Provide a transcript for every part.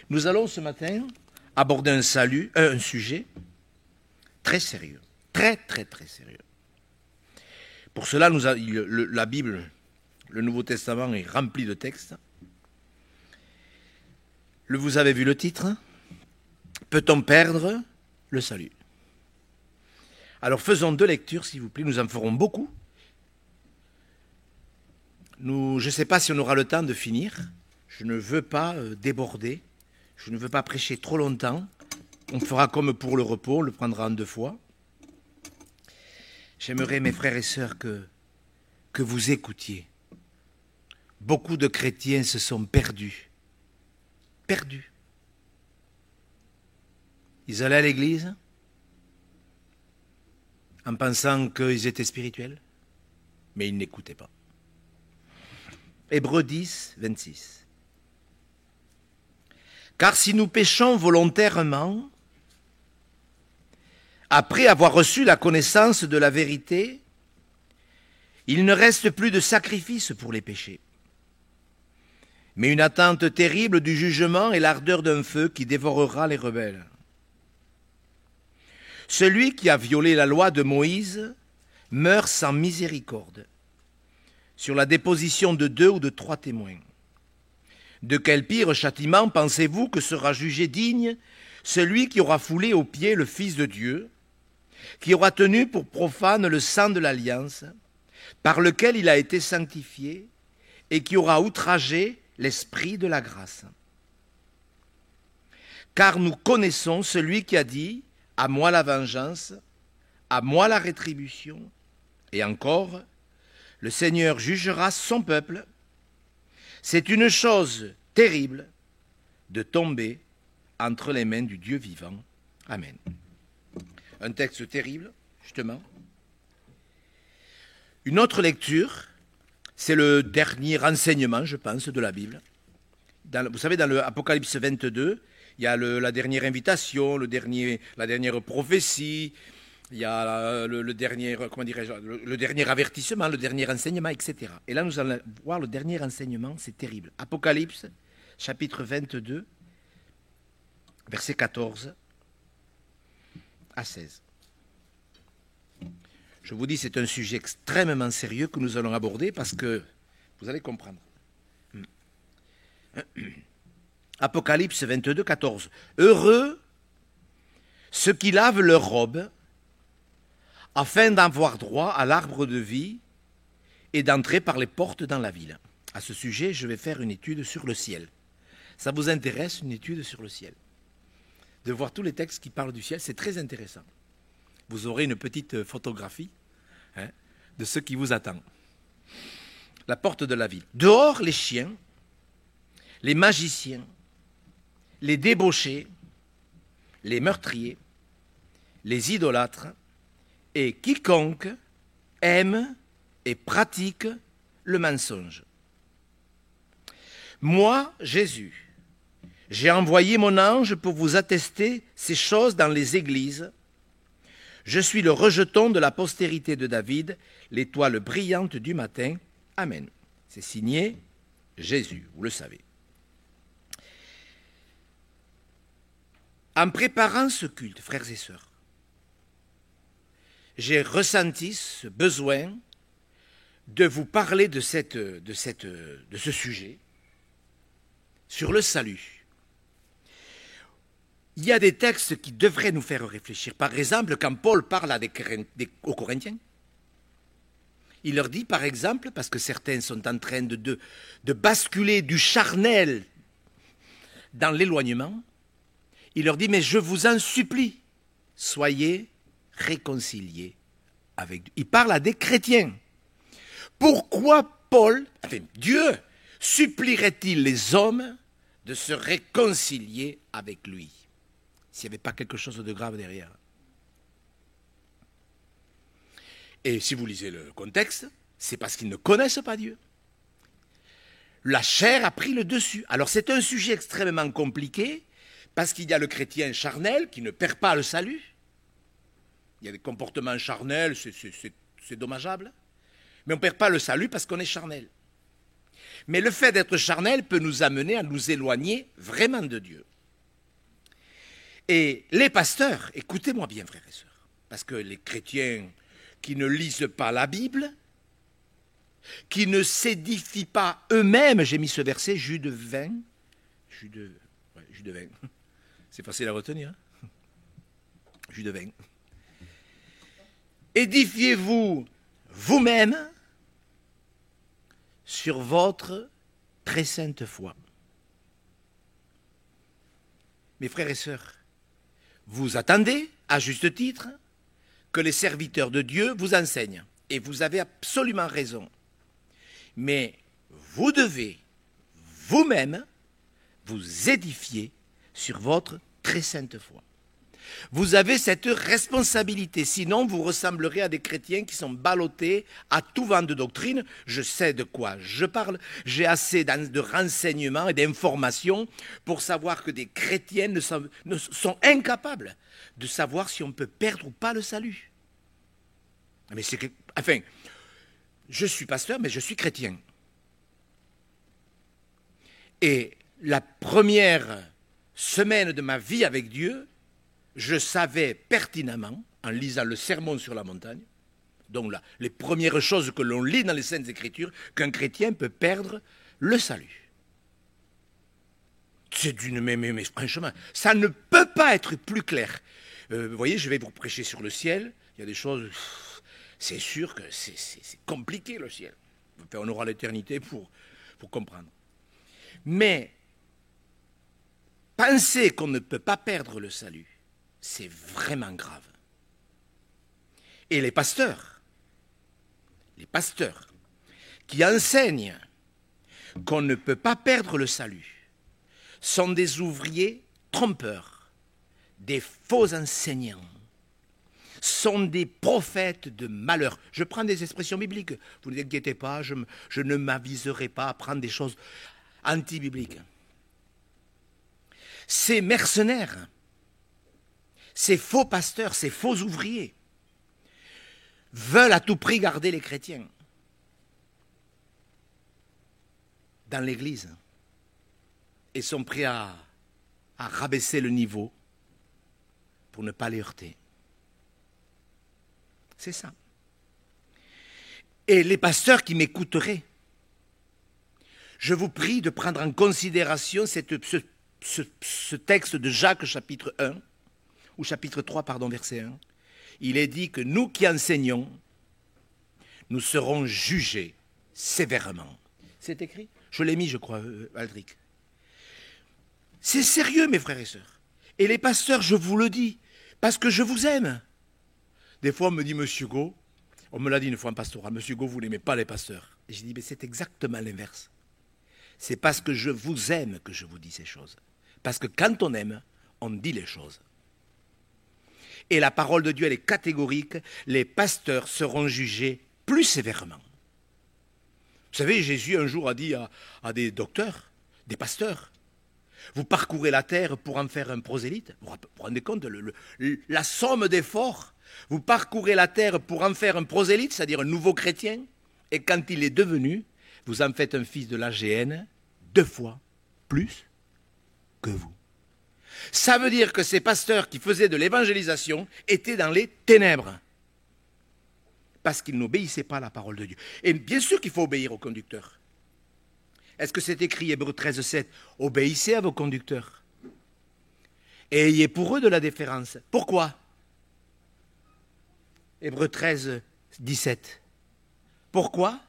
Nous allons ce matin aborder un sujet très sérieux, très sérieux. Pour cela, la Bible, le Nouveau Testament est rempli de textes. Vous avez vu le titre ? Peut-on perdre le salut ? Alors faisons 2 lectures, s'il vous plaît, nous en ferons beaucoup. Je ne sais pas si on aura le temps de finir. Je ne veux pas déborder. Je ne veux pas prêcher trop longtemps. On fera comme pour le repos, on le prendra en 2 fois. J'aimerais, mes frères et sœurs, que vous écoutiez. Beaucoup de chrétiens se sont perdus. Perdus. Ils allaient à l'église en pensant qu'ils étaient spirituels, mais ils n'écoutaient pas. Hébreux 10, 26. Car si nous péchons volontairement, après avoir reçu la connaissance de la vérité, il ne reste plus de sacrifice pour les péchés, mais une attente terrible du jugement et l'ardeur d'un feu qui dévorera les rebelles. Celui qui a violé la loi de Moïse meurt sans miséricorde, sur la déposition de 2 ou de 3 témoins. De quel pire châtiment pensez-vous que sera jugé digne celui qui aura foulé aux pieds le Fils de Dieu, qui aura tenu pour profane le sang de l'alliance, par lequel il a été sanctifié, et qui aura outragé l'esprit de la grâce. Car nous connaissons celui qui a dit « À moi la vengeance, à moi la rétribution », et encore « Le Seigneur jugera son peuple ». C'est une chose terrible de tomber entre les mains du Dieu vivant. Amen. Un texte terrible, justement. Une autre lecture, c'est le dernier enseignement, je pense, de la Bible. Vous savez, dans l'Apocalypse 22, il y a la dernière invitation, la dernière prophétie, il y a le dernier avertissement, le dernier enseignement, etc. Et là, nous allons voir le dernier enseignement, c'est terrible. Apocalypse, chapitre 22, verset 14 à 16. Je vous dis, c'est un sujet extrêmement sérieux que nous allons aborder parce que vous allez comprendre. Apocalypse 22, 14. Heureux ceux qui lavent leurs robes afin d'avoir droit à l'arbre de vie et d'entrer par les portes dans la ville. À ce sujet, je vais faire une étude sur le ciel. Ça vous intéresse, une étude sur le ciel? De voir tous les textes qui parlent du ciel, c'est très intéressant. Vous aurez une petite photographie de ce qui vous attend. La porte de la ville. Dehors, les chiens, les magiciens, les débauchés, les meurtriers, les idolâtres et quiconque aime et pratique le mensonge. Moi, Jésus, j'ai envoyé mon ange pour vous attester ces choses dans les églises. Je suis le rejeton de la postérité de David, l'étoile brillante du matin. Amen. C'est signé Jésus, vous le savez. En préparant ce culte, frères et sœurs, j'ai ressenti ce besoin de vous parler de ce sujet sur le salut. Il y a des textes qui devraient nous faire réfléchir. Par exemple, quand Paul parle aux Corinthiens, il leur dit, par exemple, parce que certains sont en train de basculer du charnel dans l'éloignement, il leur dit, mais je vous en supplie, soyez réconciliés avec Dieu. Il parle à des chrétiens. Pourquoi Dieu, supplierait-il les hommes de se réconcilier avec lui s'il n'y avait pas quelque chose de grave derrière? Et si vous lisez le contexte, c'est parce qu'ils ne connaissent pas Dieu. La chair a pris le dessus. Alors c'est un sujet extrêmement compliqué, parce qu'il y a le chrétien charnel qui ne perd pas le salut. Il y a des comportements charnels, c'est dommageable. Mais on ne perd pas le salut parce qu'on est charnel. Mais le fait d'être charnel peut nous amener à nous éloigner vraiment de Dieu. Et les pasteurs, écoutez-moi bien, frères et sœurs, parce que les chrétiens qui ne lisent pas la Bible, qui ne s'édifient pas eux-mêmes, j'ai mis ce verset, Jude 20, Jude 20, c'est facile à retenir, hein? Jude 20. Édifiez-vous vous-même sur votre très sainte foi. Mes frères et sœurs, vous attendez, à juste titre, que les serviteurs de Dieu vous enseignent. Et vous avez absolument raison. Mais vous devez vous-même vous édifier sur votre très sainte foi. Vous avez cette responsabilité, sinon vous ressemblerez à des chrétiens qui sont ballottés à tout vent de doctrine. Je sais de quoi je parle, j'ai assez de renseignements et d'informations pour savoir que des chrétiens sont incapables de savoir si on peut perdre ou pas le salut. Mais enfin, je suis pasteur, mais je suis chrétien. Et la première semaine de ma vie avec Dieu, je savais pertinemment, en lisant le Sermon sur la montagne, donc là, les premières choses que l'on lit dans les Saintes Écritures, qu'un chrétien peut perdre le salut. C'est d'une... Mais franchement, ça ne peut pas être plus clair. Vous voyez, je vais vous prêcher sur le ciel. Il y a des choses... C'est sûr que c'est compliqué, le ciel. Enfin, on aura l'éternité pour comprendre. Mais penser qu'on ne peut pas perdre le salut, c'est vraiment grave. Et les pasteurs qui enseignent qu'on ne peut pas perdre le salut sont des ouvriers trompeurs, des faux enseignants, sont des prophètes de malheur. Je prends des expressions bibliques, vous ne vous inquiétez pas, je ne m'aviserai pas à prendre des choses anti-bibliques. Ces mercenaires, ces faux pasteurs, ces faux ouvriers veulent à tout prix garder les chrétiens dans l'Église et sont prêts à rabaisser le niveau pour ne pas les heurter. C'est ça. Et les pasteurs qui m'écouteraient, je vous prie de prendre en considération ce texte de Jacques chapitre 1, ou chapitre 3, pardon, verset 1. Il est dit que nous qui enseignons, nous serons jugés sévèrement. C'est écrit? Je l'ai mis, je crois, Aldric. C'est sérieux, mes frères et sœurs. Et les pasteurs, je vous le dis, parce que je vous aime. Des fois, on me dit, Monsieur Go, on me l'a dit une fois en pastoral, Monsieur Go, vous n'aimez pas les pasteurs. Et j'ai dit, mais c'est exactement l'inverse. C'est parce que je vous aime que je vous dis ces choses. Parce que quand on aime, on dit les choses. Et la parole de Dieu, elle est catégorique, les pasteurs seront jugés plus sévèrement. Vous savez, Jésus un jour a dit à des docteurs, des pasteurs, vous parcourez la terre pour en faire un prosélyte. Vous vous rendez compte de la somme d'efforts. Vous parcourez la terre pour en faire un prosélyte, c'est-à-dire un nouveau chrétien, et quand il est devenu, vous en faites un fils de l'AGN 2 fois plus que vous. Ça veut dire que ces pasteurs qui faisaient de l'évangélisation étaient dans les ténèbres. Parce qu'ils n'obéissaient pas à la parole de Dieu. Et bien sûr qu'il faut obéir aux conducteurs. Est-ce que c'est écrit, Hébreux 13, 7, obéissez à vos conducteurs et ayez pour eux de la déférence. Pourquoi? Hébreux 13, 17. Pourquoi?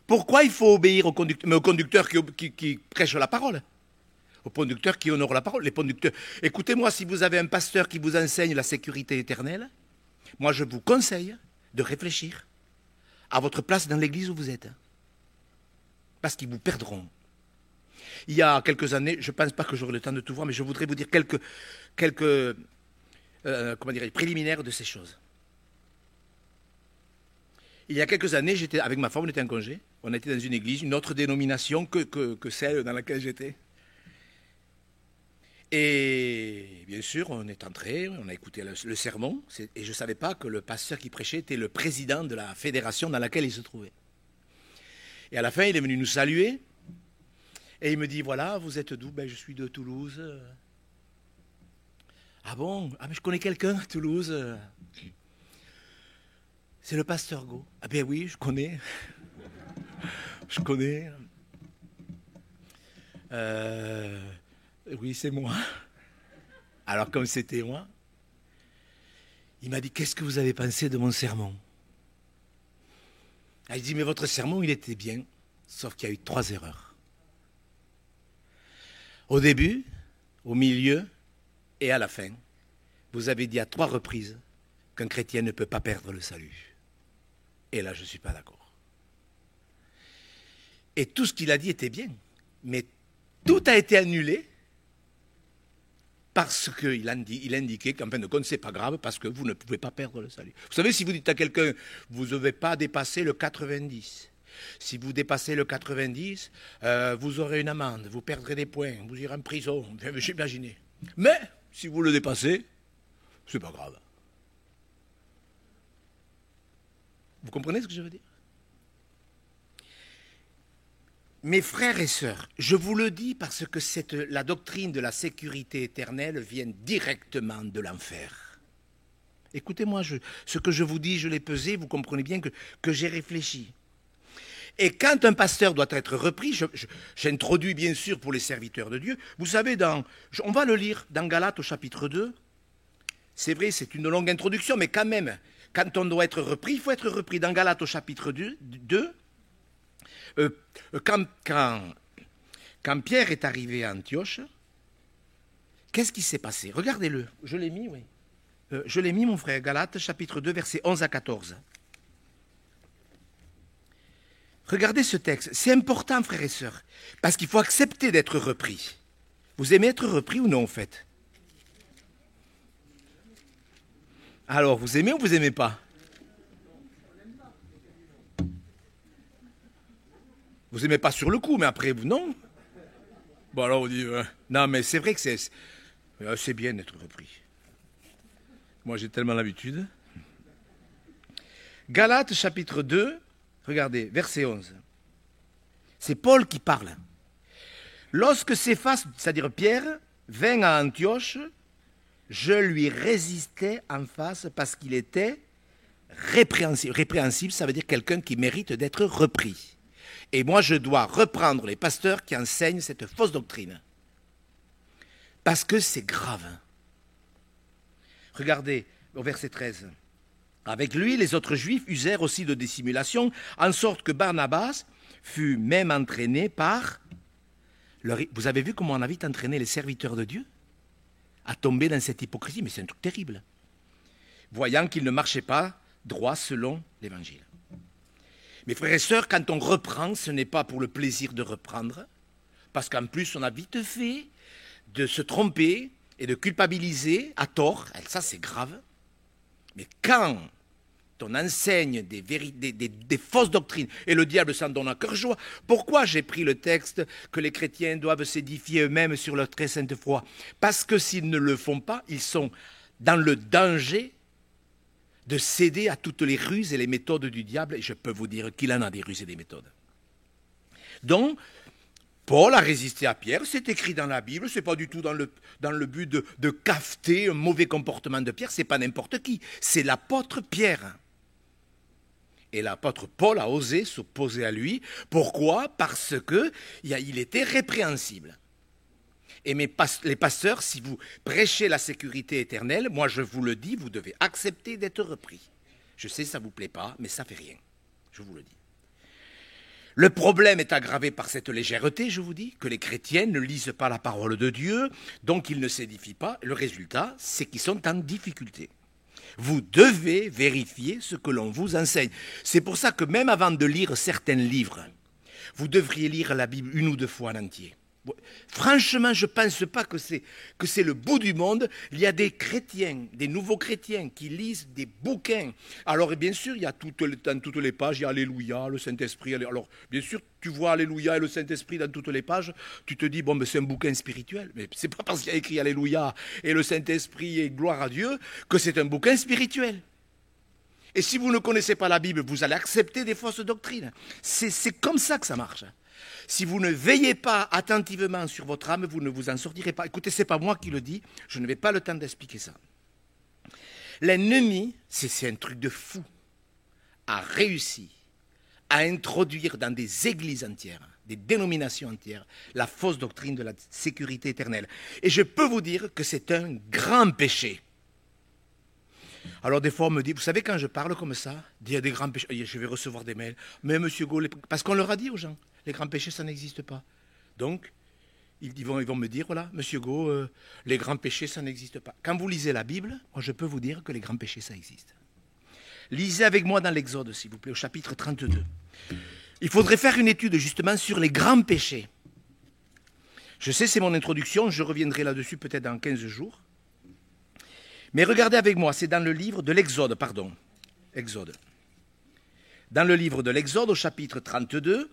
Pourquoi il faut obéir aux conducteurs? Mais aux conducteurs qui prêchent la parole. Aux conducteurs qui honorent la parole. Les conducteurs. Écoutez-moi, si vous avez un pasteur qui vous enseigne la sécurité éternelle, moi je vous conseille de réfléchir à votre place dans l'église où vous êtes. Parce qu'ils vous perdront. Il y a quelques années, je ne pense pas que j'aurai le temps de tout voir, mais je voudrais vous dire quelques préliminaires de ces choses. Il y a quelques années, j'étais avec ma femme, on était en congé, on était dans une église, une autre dénomination que celle dans laquelle j'étais. Et bien sûr, on est entré, on a écouté le sermon, et je ne savais pas que le pasteur qui prêchait était le président de la fédération dans laquelle il se trouvait. Et à la fin, il est venu nous saluer, et il me dit, voilà, vous êtes d'où? Ben, je suis de Toulouse. Ah bon? Ah mais je connais quelqu'un à Toulouse. C'est le pasteur Go. Ah ben oui, je connais. Je connais. Oui, c'est moi. Alors comme c'était moi, il m'a dit, qu'est-ce que vous avez pensé de mon sermon? Ah, il dit, mais votre sermon, il était bien, sauf qu'il y a eu 3 erreurs. Au début, au milieu et à la fin, vous avez dit à 3 reprises qu'un chrétien ne peut pas perdre le salut. Et là, je ne suis pas d'accord. Et tout ce qu'il a dit était bien, mais tout a été annulé parce qu'il indiquait qu'en fin de compte, ce n'est pas grave, parce que vous ne pouvez pas perdre le salut. Vous savez, si vous dites à quelqu'un, vous ne devez pas dépasser le 90. Si vous dépassez le 90, vous aurez une amende, vous perdrez des points, vous irez en prison, j'imaginais. Mais, si vous le dépassez, ce n'est pas grave. Vous comprenez ce que je veux dire? Mes frères et sœurs, je vous le dis parce que la doctrine de la sécurité éternelle vient directement de l'enfer. Écoutez-moi, ce que je vous dis, je l'ai pesé, vous comprenez bien que j'ai réfléchi. Et quand un pasteur doit être repris, j'introduis bien sûr pour les serviteurs de Dieu, vous savez, on va le lire dans Galates au chapitre 2, c'est vrai, c'est une longue introduction, mais quand même, quand on doit être repris, il faut être repris dans Galates au chapitre 2. Quand Pierre est arrivé à Antioche, qu'est-ce qui s'est passé? Regardez-le, je l'ai mis, oui. Je l'ai mis, mon frère, Galates, chapitre 2, versets 11 à 14. Regardez ce texte, c'est important, frères et sœurs, parce qu'il faut accepter d'être repris. Vous aimez être repris ou non, en fait? Alors, vous aimez ou vous n'aimez pas? Vous n'aimez pas sur le coup, mais après, vous, non? Bon, alors on dit, non, mais c'est vrai que c'est bien d'être repris. Moi, j'ai tellement l'habitude. Galates, chapitre 2, regardez, verset 11. C'est Paul qui parle. Lorsque Céphas, c'est-à-dire Pierre, vint à Antioche, je lui résistais en face parce qu'il était répréhensible. Répréhensible, ça veut dire quelqu'un qui mérite d'être repris. Et moi, je dois reprendre les pasteurs qui enseignent cette fausse doctrine. Parce que c'est grave. Regardez au verset 13. Avec lui, les autres juifs usèrent aussi de dissimulation, en sorte que Barnabas fut même entraîné par... Vous avez vu comment on a vite entraîné les serviteurs de Dieu à tomber dans cette hypocrisie? Mais c'est un truc terrible. Voyant qu'ils ne marchaient pas droit selon l'évangile. Mes frères et sœurs, quand on reprend, ce n'est pas pour le plaisir de reprendre, parce qu'en plus, on a vite fait de se tromper et de culpabiliser à tort. Ça, c'est grave. Mais quand on enseigne des fausses doctrines, et le diable s'en donne à cœur joie, pourquoi j'ai pris le texte que les chrétiens doivent s'édifier eux-mêmes sur leur très sainte foi? Parce que s'ils ne le font pas, ils sont dans le danger de céder à toutes les ruses et les méthodes du diable, et je peux vous dire qu'il en a des ruses et des méthodes. Donc, Paul a résisté à Pierre, c'est écrit dans la Bible, c'est pas du tout dans le but de cafeter un mauvais comportement de Pierre, c'est pas n'importe qui, c'est l'apôtre Pierre. Et l'apôtre Paul a osé s'opposer à lui. Pourquoi? Parce qu'il était répréhensible. Et les pasteurs, si vous prêchez la sécurité éternelle, moi je vous le dis, vous devez accepter d'être repris. Je sais, ça ne vous plaît pas, mais ça ne fait rien. Je vous le dis. Le problème est aggravé par cette légèreté, je vous dis, que les chrétiens ne lisent pas la parole de Dieu, donc ils ne s'édifient pas. Le résultat, c'est qu'ils sont en difficulté. Vous devez vérifier ce que l'on vous enseigne. C'est pour ça que même avant de lire certains livres, vous devriez lire la Bible 1 ou 2 fois en entier. Franchement, je ne pense pas que c'est le bout du monde. Il y a des chrétiens, des nouveaux chrétiens qui lisent des bouquins. Alors, bien sûr, il y a dans toutes les pages, il y a Alléluia, le Saint-Esprit. Alors, bien sûr, tu vois Alléluia et le Saint-Esprit dans toutes les pages, tu te dis, bon, ben, c'est un bouquin spirituel. Mais ce n'est pas parce qu'il y a écrit Alléluia et le Saint-Esprit et gloire à Dieu que c'est un bouquin spirituel. Et si vous ne connaissez pas la Bible, vous allez accepter des fausses doctrines. C'est comme ça que ça marche. Si vous ne veillez pas attentivement sur votre âme, vous ne vous en sortirez pas. Écoutez, ce n'est pas moi qui le dis, je n'avais pas le temps d'expliquer ça. L'ennemi, c'est un truc de fou, a réussi à introduire dans des églises entières, des dénominations entières, la fausse doctrine de la sécurité éternelle. Et je peux vous dire que c'est un grand péché. Alors des fois on me dit, vous savez quand je parle comme ça, il y a des grands péchés, je vais recevoir des mails, mais monsieur Gault, parce qu'on leur a dit aux gens, les grands péchés ça n'existe pas. Donc ils vont me dire, voilà, monsieur Gault, les grands péchés ça n'existe pas. Quand vous lisez la Bible, moi je peux vous dire que les grands péchés ça existe. Lisez avec moi dans l'Exode s'il vous plaît, au chapitre 32. Il faudrait faire une étude justement sur les grands péchés. Je sais, c'est mon introduction, je reviendrai là-dessus peut-être dans 15 jours. Mais regardez avec moi, c'est dans le livre de l'Exode, pardon. Exode. Dans le livre de l'Exode, au chapitre 32,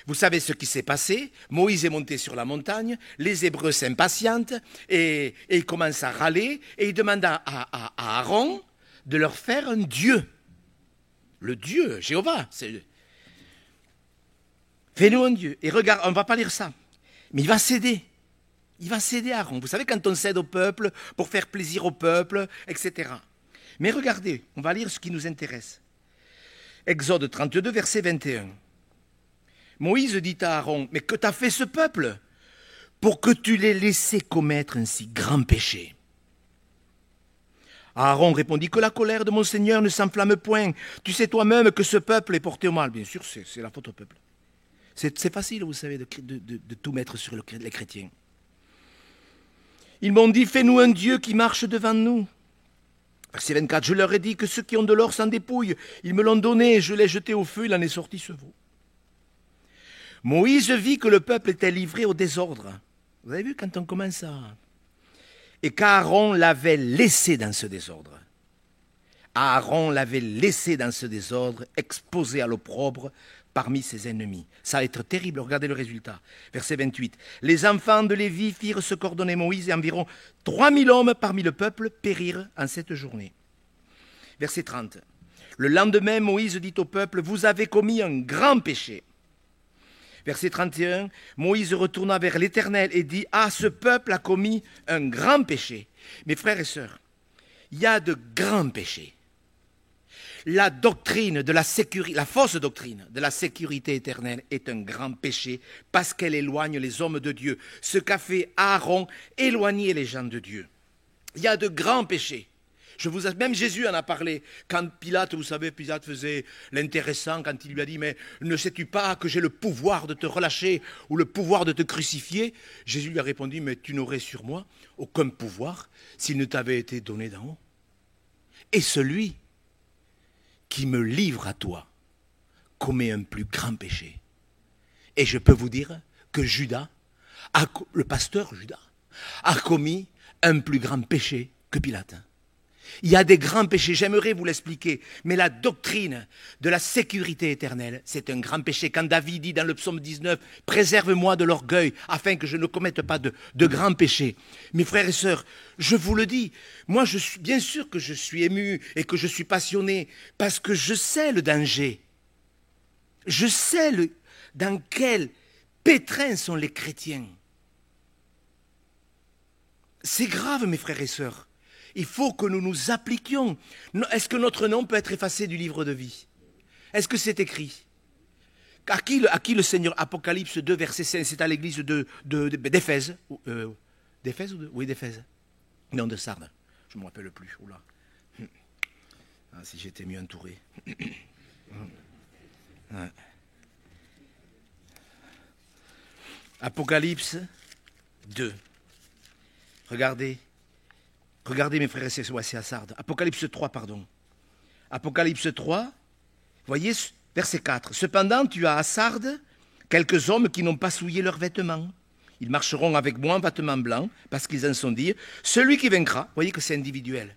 vous savez ce qui s'est passé. Moïse est monté sur la montagne, les Hébreux s'impatientent et ils commencent à râler et il demande à Aaron de leur faire un dieu. Le Dieu, Jéhovah. Fais-nous un dieu. Et regarde, on ne va pas lire ça, mais il va céder. Il va céder à Aaron. Vous savez, quand on cède au peuple, pour faire plaisir au peuple, etc. Mais regardez, on va lire ce qui nous intéresse. Exode 32, verset 21. Moïse dit à Aaron, mais que t'a fait ce peuple pour que tu l'aies laissé commettre un si grand péché? Aaron répondit, que la colère de mon Seigneur ne s'enflamme point. Tu sais toi-même que ce peuple est porté au mal. Bien sûr, c'est la faute au peuple. C'est facile, vous savez, de tout mettre sur les chrétiens. Ils m'ont dit, fais-nous un Dieu qui marche devant nous. Verset 24, je leur ai dit que ceux qui ont de l'or s'en dépouillent. Ils me l'ont donné, je l'ai jeté au feu, il en est sorti ce veau. Moïse vit que le peuple était livré au désordre. Vous avez vu quand on commence à... Et qu'Aaron l'avait laissé dans ce désordre. Aaron l'avait laissé dans ce désordre, exposé à l'opprobre parmi ses ennemis. Ça va être terrible, regardez le résultat. Verset 28. Les enfants de Lévi firent ce qu'ordonnait Moïse et environ 3000 hommes parmi le peuple périrent en cette journée. Verset 30. Le lendemain, Moïse dit au peuple, vous avez commis un grand péché. Verset 31, Moïse retourna vers l'Éternel et dit, ah, ce peuple a commis un grand péché. Mes frères et sœurs, il y a de grands péchés. La doctrine de la sécurité, la fausse doctrine de la sécurité éternelle est un grand péché parce qu'elle éloigne les hommes de Dieu. Ce qu'a fait Aaron, éloigner les gens de Dieu. Il y a de grands péchés. Même Jésus en a parlé. Quand Pilate, vous savez, Pilate faisait l'intéressant quand il lui a dit, mais ne sais-tu pas que j'ai le pouvoir de te relâcher ou le pouvoir de te crucifier? Jésus lui a répondu, mais tu n'aurais sur moi aucun pouvoir s'il ne t'avait été donné d'en haut. Et celui qui me livre à toi commet un plus grand péché. Et je peux vous dire que Judas, le pasteur Judas, a commis un plus grand péché que Pilate. Il y a des grands péchés, j'aimerais vous l'expliquer, mais la doctrine de la sécurité éternelle, c'est un grand péché. Quand David dit dans le psaume 19, « Préserve-moi de l'orgueil, afin que je ne commette pas de grands péchés. » Mes frères et sœurs, je vous le dis, moi bien sûr que je suis ému et que je suis passionné, parce que je sais le danger. Je sais dans quel pétrin sont les chrétiens. C'est grave, mes frères et sœurs. Il faut que nous nous appliquions. Est-ce que notre nom peut être effacé du livre de vie? Est-ce que c'est écrit? À qui le Seigneur, Apocalypse 2, verset 5, c'est à l'église d'Éphèse. D'Éphèse ou oui, d'Éphèse. Non, de Sardes. Je ne me rappelle plus. Oula. Ah, si j'étais mieux entouré. Ouais. Apocalypse 2. Regardez mes frères et sœurs, c'est à Sardes. Apocalypse 3, pardon. Apocalypse 3, voyez, verset 4. Cependant, tu as à Sardes quelques hommes qui n'ont pas souillé leurs vêtements. Ils marcheront avec moi en vêtements blancs, parce qu'ils en sont dits. Celui qui vaincra, voyez que c'est individuel.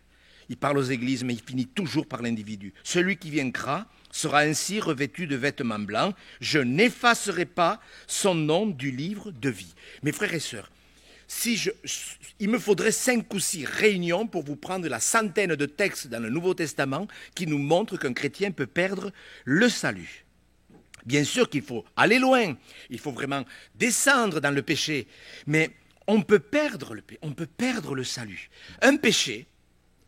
Il parle aux églises, mais il finit toujours par l'individu. Celui qui vaincra sera ainsi revêtu de vêtements blancs. Je n'effacerai pas son nom du livre de vie. Mes frères et sœurs, il me faudrait 5 ou 6 réunions pour vous prendre la centaine de textes dans le Nouveau Testament qui nous montrent qu'un chrétien peut perdre le salut. Bien sûr qu'il faut aller loin, il faut vraiment descendre dans le péché, mais on peut perdre le salut. Un péché,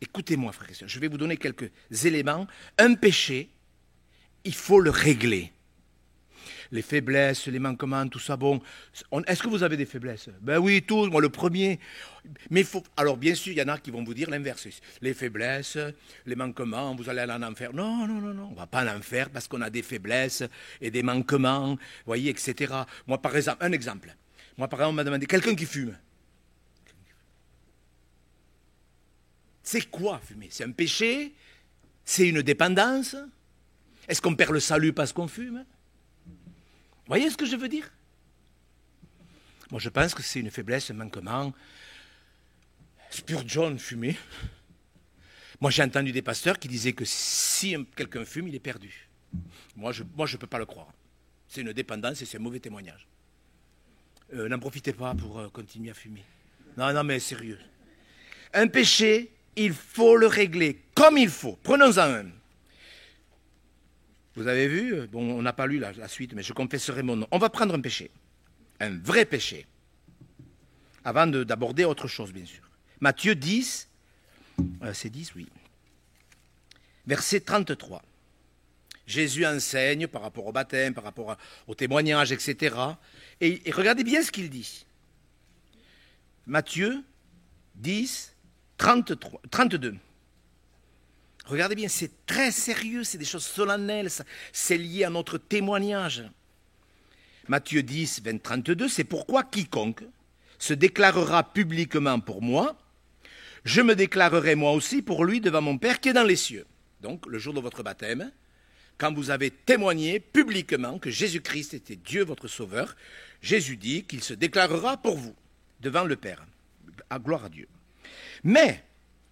écoutez-moi frères et sœurs, je vais vous donner quelques éléments. Un péché, il faut le régler. Les faiblesses, les manquements, tout ça, bon. Est-ce que vous avez des faiblesses? Ben oui, tous, moi le premier. Mais il faut. Alors bien sûr, il y en a qui vont vous dire l'inverse. Les faiblesses, les manquements, vous allez aller en enfer. Non, non, non, non, on ne va pas en enfer parce qu'on a des faiblesses et des manquements, vous voyez, etc. Moi, par exemple, un exemple. Moi, par exemple, on m'a demandé, quelqu'un qui fume. C'est quoi fumer? C'est un péché? C'est une dépendance? Est-ce qu'on perd le salut parce qu'on fume? Vous voyez ce que je veux dire? Moi, je pense que c'est une faiblesse, un manquement. Spurgeon fumait. Moi, j'ai entendu des pasteurs qui disaient que si quelqu'un fume, il est perdu. Moi, je ne peux pas le croire. C'est une dépendance et c'est un mauvais témoignage. N'en profitez pas pour continuer à fumer. Non, non, mais sérieux. Un péché, il faut le régler comme il faut. Prenons-en un. Vous avez vu? Bon, on n'a pas lu la suite, mais je confesserai mon nom. On va prendre un péché. Un vrai péché. Avant d'aborder autre chose, bien sûr. Matthieu 10, c'est 10, oui. Verset 33. Jésus enseigne par rapport au baptême, par rapport au témoignage, etc. Et regardez bien ce qu'il dit. Matthieu 10, 32. Regardez bien, c'est très sérieux, c'est des choses solennelles, c'est lié à notre témoignage. Matthieu 10, 32, c'est pourquoi quiconque se déclarera publiquement pour moi, je me déclarerai moi aussi pour lui devant mon Père qui est dans les cieux. Donc, le jour de votre baptême, quand vous avez témoigné publiquement que Jésus-Christ était Dieu votre Sauveur, Jésus dit qu'il se déclarera pour vous devant le Père. Gloire à Dieu. Mais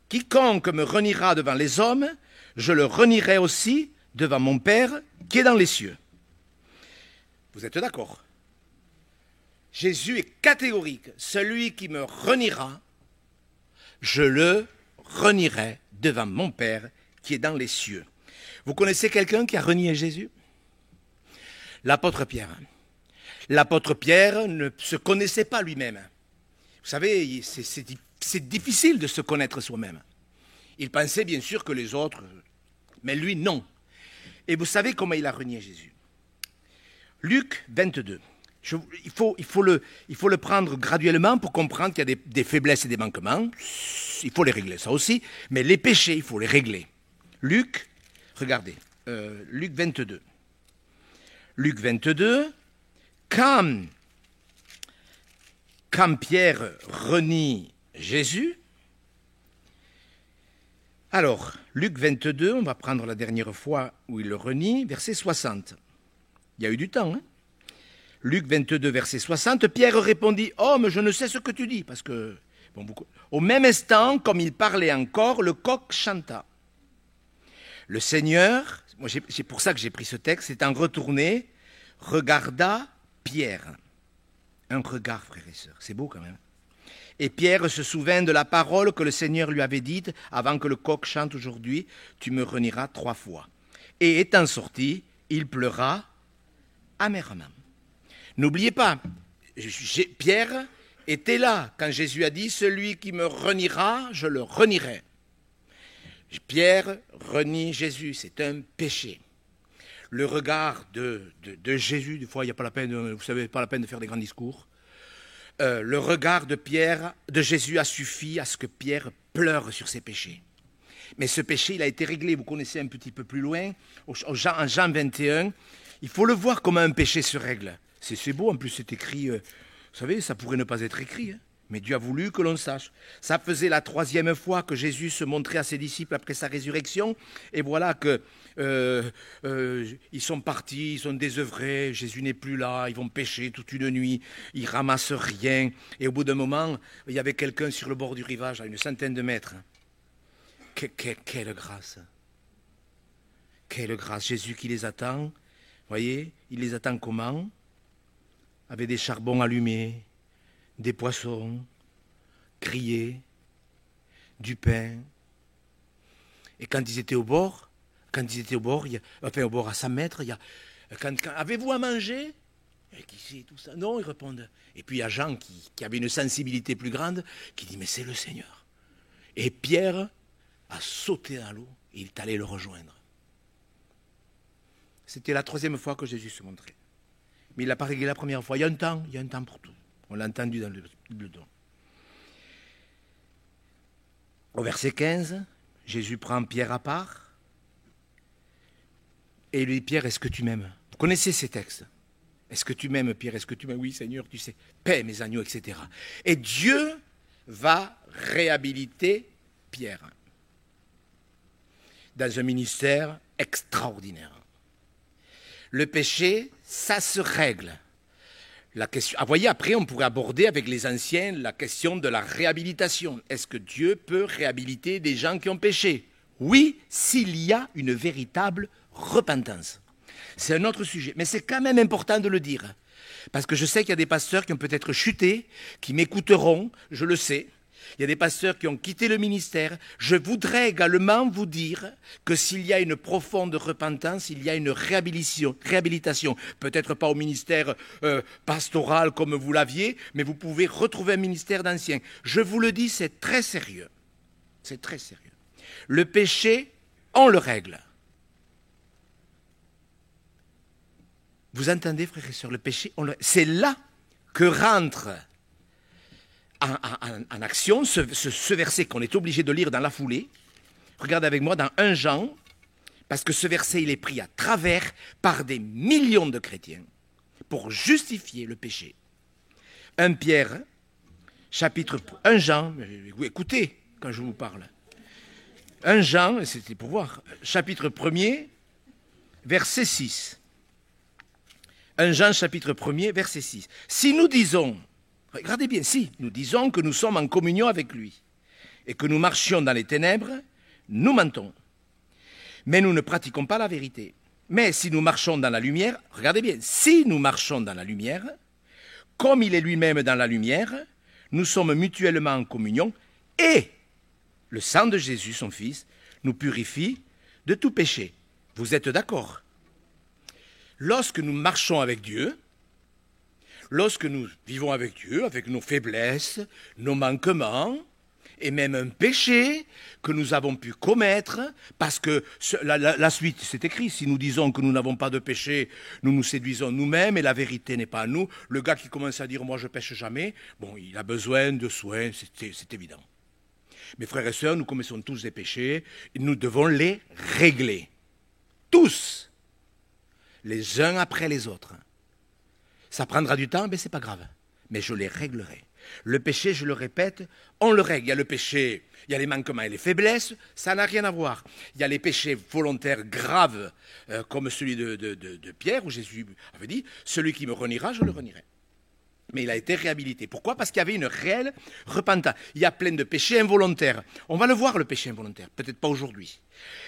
quiconque me reniera devant les hommes, je le renierai aussi devant mon Père qui est dans les cieux. Vous êtes d'accord? Jésus est catégorique. Celui qui me reniera, je le renierai devant mon Père qui est dans les cieux. Vous connaissez quelqu'un qui a renié Jésus? L'apôtre Pierre. L'apôtre Pierre ne se connaissait pas lui-même. Vous savez, c'est difficile de se connaître soi-même. Il pensait bien sûr que les autres, mais lui non. Et vous savez comment il a renié Jésus? Luc 22. Il faut le prendre graduellement pour comprendre qu'il y a des faiblesses et des manquements. Il faut les régler, ça aussi. Mais les péchés, il faut les régler. Luc, regardez, Luc 22. Luc 22, quand Pierre renie Jésus, alors, Luc 22, on va prendre la dernière fois où il le renie, verset 60. Il y a eu du temps, hein? Luc 22, verset 60, Pierre répondit, « Homme, je ne sais ce que tu dis. » Parce que, bon, au même instant, comme il parlait encore, le coq chanta. Le Seigneur, moi c'est pour ça que j'ai pris ce texte, étant retourné, regarda Pierre. Un regard, frères et sœurs, c'est beau quand même. Et Pierre se souvint de la parole que le Seigneur lui avait dite, avant que le coq chante aujourd'hui, tu me renieras 3 fois. Et étant sorti, il pleura amèrement. N'oubliez pas, Pierre était là quand Jésus a dit, celui qui me reniera, je le renierai. Pierre renie Jésus, c'est un péché. Le regard de Jésus, des fois il n'y a pas la peine, vous savez, pas la peine de faire des grands discours. Le regard de Jésus a suffi à ce que Pierre pleure sur ses péchés. Mais ce péché, il a été réglé, vous connaissez un petit peu plus loin, en Jean 21, il faut le voir comment un péché se règle. C'est beau, en plus c'est écrit, vous savez, ça pourrait ne pas être écrit, hein, mais Dieu a voulu que l'on sache. Ça faisait la 3e fois que Jésus se montrait à ses disciples après sa résurrection, et voilà que ils sont partis, ils sont désœuvrés, Jésus n'est plus là, ils vont pêcher toute une nuit, ils ramassent rien, et au bout d'un moment, il y avait quelqu'un sur le bord du rivage, à une centaine de mètres. Quelle grâce! Quelle grâce! Jésus qui les attend, voyez, il les attend comment? Avec des charbons allumés, des poissons, grillé, du pain. Et quand ils étaient au bord, au bord à 100 mètres, avez-vous à manger? Et qui sait tout ça? Non, ils répondent. Et puis il y a Jean qui avait une sensibilité plus grande, qui dit, mais c'est le Seigneur. Et Pierre a sauté dans l'eau et il est allé le rejoindre. C'était la 3e fois que Jésus se montrait. Mais il n'a pas réglé la première fois. Il y a un temps pour tout. On l'a entendu dans le don. Au verset 15, Jésus prend Pierre à part et il lui dit, Pierre, est-ce que tu m'aimes? Vous connaissez ces textes. Est-ce que tu m'aimes, Pierre? Est-ce que tu m'aimes? Oui, Seigneur, tu sais. Paix, mes agneaux, etc. Et Dieu va réhabiliter Pierre dans un ministère extraordinaire. Le péché, ça se règle. La question, vous voyez, après, on pourrait aborder avec les anciens la question de la réhabilitation. Est-ce que Dieu peut réhabiliter des gens qui ont péché? Oui, s'il y a une véritable repentance. C'est un autre sujet, mais c'est quand même important de le dire. Parce que je sais qu'il y a des pasteurs qui ont peut-être chuté, qui m'écouteront, je le sais. Il y a des pasteurs qui ont quitté le ministère. Je voudrais également vous dire que s'il y a une profonde repentance, il y a une réhabilitation. Peut-être pas au ministère pastoral comme vous l'aviez, mais vous pouvez retrouver un ministère d'anciens. Je vous le dis, c'est très sérieux. C'est très sérieux. Le péché, on le règle. Vous entendez, frères et sœurs, le péché, c'est là que rentre en action ce verset qu'on est obligé de lire dans la foulée. Regardez avec moi dans 1 Jean, parce que ce verset, il est pris à travers par des millions de chrétiens pour justifier le péché. 1 Pierre, chapitre 1 Jean, écoutez quand je vous parle. 1 Jean, c'était pour voir, chapitre 1er, verset 6. 1 Jean, chapitre 1er, verset 6. Si nous disons, regardez bien, si nous disons que nous sommes en communion avec lui et que nous marchions dans les ténèbres, nous mentons. Mais nous ne pratiquons pas la vérité. Mais si nous marchons dans la lumière, regardez bien, si nous marchons dans la lumière, comme il est lui-même dans la lumière, nous sommes mutuellement en communion et le sang de Jésus, son Fils, nous purifie de tout péché. Vous êtes d'accord? Lorsque nous marchons avec Dieu, lorsque nous vivons avec Dieu, avec nos faiblesses, nos manquements, et même un péché que nous avons pu commettre, parce que la suite, c'est écrit, si nous disons que nous n'avons pas de péché, nous nous séduisons nous-mêmes et la vérité n'est pas à nous. Le gars qui commence à dire « moi je pêche jamais », bon, il a besoin de soins, c'est évident. Mes frères et sœurs, nous commettons tous des péchés, et nous devons les régler. Tous, les uns après les autres. Ça prendra du temps, mais ce n'est pas grave. Mais je les réglerai. Le péché, je le répète, on le règle. Il y a le péché, il y a les manquements et les faiblesses, ça n'a rien à voir. Il y a les péchés volontaires graves, comme celui de Pierre, où Jésus avait dit, celui qui me reniera, je le renierai. Mais il a été réhabilité. Pourquoi? Parce qu'il y avait une réelle repentance. Il y a plein de péchés involontaires. On va le voir, le péché involontaire. Peut-être pas aujourd'hui.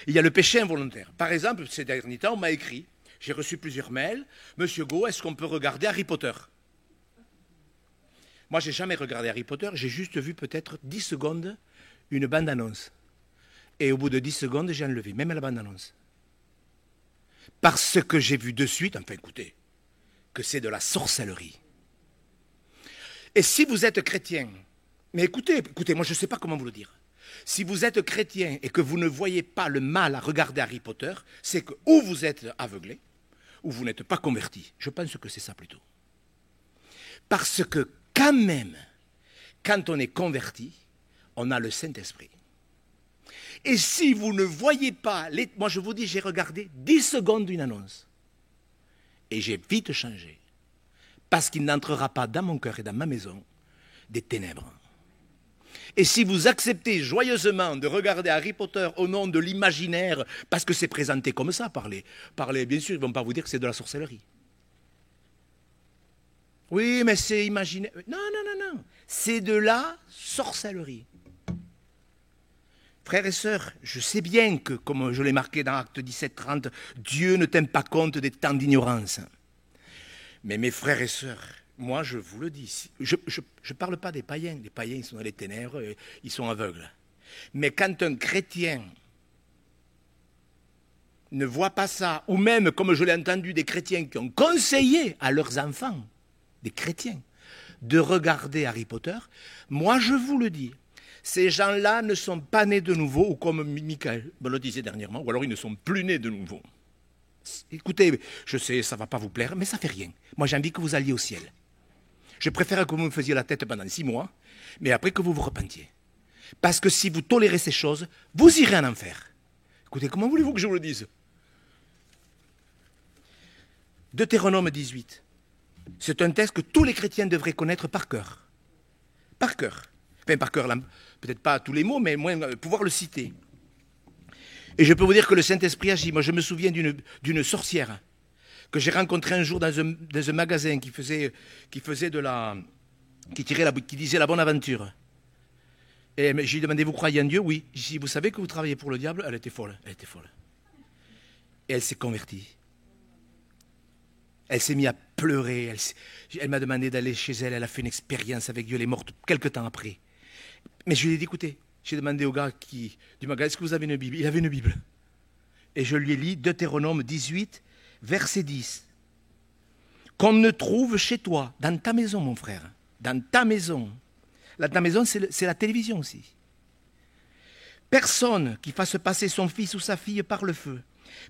Il y a le péché involontaire. Par exemple, ces derniers temps, on m'a écrit, j'ai reçu plusieurs mails, Monsieur Go, est-ce qu'on peut regarder Harry Potter? Moi, je n'ai jamais regardé Harry Potter, j'ai juste vu peut-être 10 secondes une bande-annonce. Et au bout de 10 secondes, j'ai enlevé, même la bande-annonce. Parce que j'ai vu de suite, enfin écoutez, que c'est de la sorcellerie. Et si vous êtes chrétien, mais écoutez, moi je ne sais pas comment vous le dire. Si vous êtes chrétien et que vous ne voyez pas le mal à regarder Harry Potter, c'est que ou vous êtes aveuglé, ou vous n'êtes pas converti. Je pense que c'est ça plutôt. Parce que quand même, quand on est converti, on a le Saint-Esprit. Et si vous ne voyez pas, moi je vous dis, j'ai regardé 10 secondes d'une annonce. Et j'ai vite changé. Parce qu'il n'entrera pas dans mon cœur et dans ma maison des ténèbres. Et si vous acceptez joyeusement de regarder Harry Potter au nom de l'imaginaire, parce que c'est présenté comme ça, parler, bien sûr, ils ne vont pas vous dire que c'est de la sorcellerie. Oui, mais c'est imaginaire. Non, c'est de la sorcellerie. Frères et sœurs, je sais bien que, comme je l'ai marqué dans Acte 17-30, Dieu ne tient pas compte des temps d'ignorance. Mais mes frères et sœurs, moi je vous le dis, je ne parle pas des païens. Les païens, ils sont dans les ténèbres, ils sont aveugles. Mais quand un chrétien ne voit pas ça, ou même, comme je l'ai entendu, des chrétiens qui ont conseillé à leurs enfants, des chrétiens, de regarder Harry Potter, moi je vous le dis, ces gens-là ne sont pas nés de nouveau, ou comme Michael me le disait dernièrement, ou alors ils ne sont plus nés de nouveau. Écoutez, je sais, ça ne va pas vous plaire, mais ça ne fait rien. Moi j'ai envie que vous alliez au ciel. Je préfère que vous me faisiez la tête pendant 6 mois, mais après que vous vous repentiez. Parce que si vous tolérez ces choses, vous irez en enfer. Écoutez, comment voulez-vous que je vous le dise? Deutéronome 18. C'est un texte que tous les chrétiens devraient connaître par cœur. Par cœur. Enfin, par cœur, peut-être pas tous les mots, mais moins pouvoir le citer. Et je peux vous dire que le Saint-Esprit agit. Moi, je me souviens d'une sorcière que j'ai rencontrée un jour dans un magasin qui disait la bonne aventure. Et j'ai demandé, vous croyez en Dieu? Oui. J'ai dit, vous savez que vous travaillez pour le diable? Elle était folle. Et elle s'est convertie. Elle s'est mise à pleurer. Elle m'a demandé d'aller chez elle. Elle a fait une expérience avec Dieu. Elle est morte quelque temps après. Mais je lui ai dit, écoutez, j'ai demandé au gars du magasin, est-ce que vous avez une Bible? Il avait une Bible. Et je lui ai lu Deutéronome 18, verset 10. Qu'on ne trouve chez toi, dans ta maison, mon frère, dans ta maison. Ta maison, c'est la télévision aussi. Personne qui fasse passer son fils ou sa fille par le feu.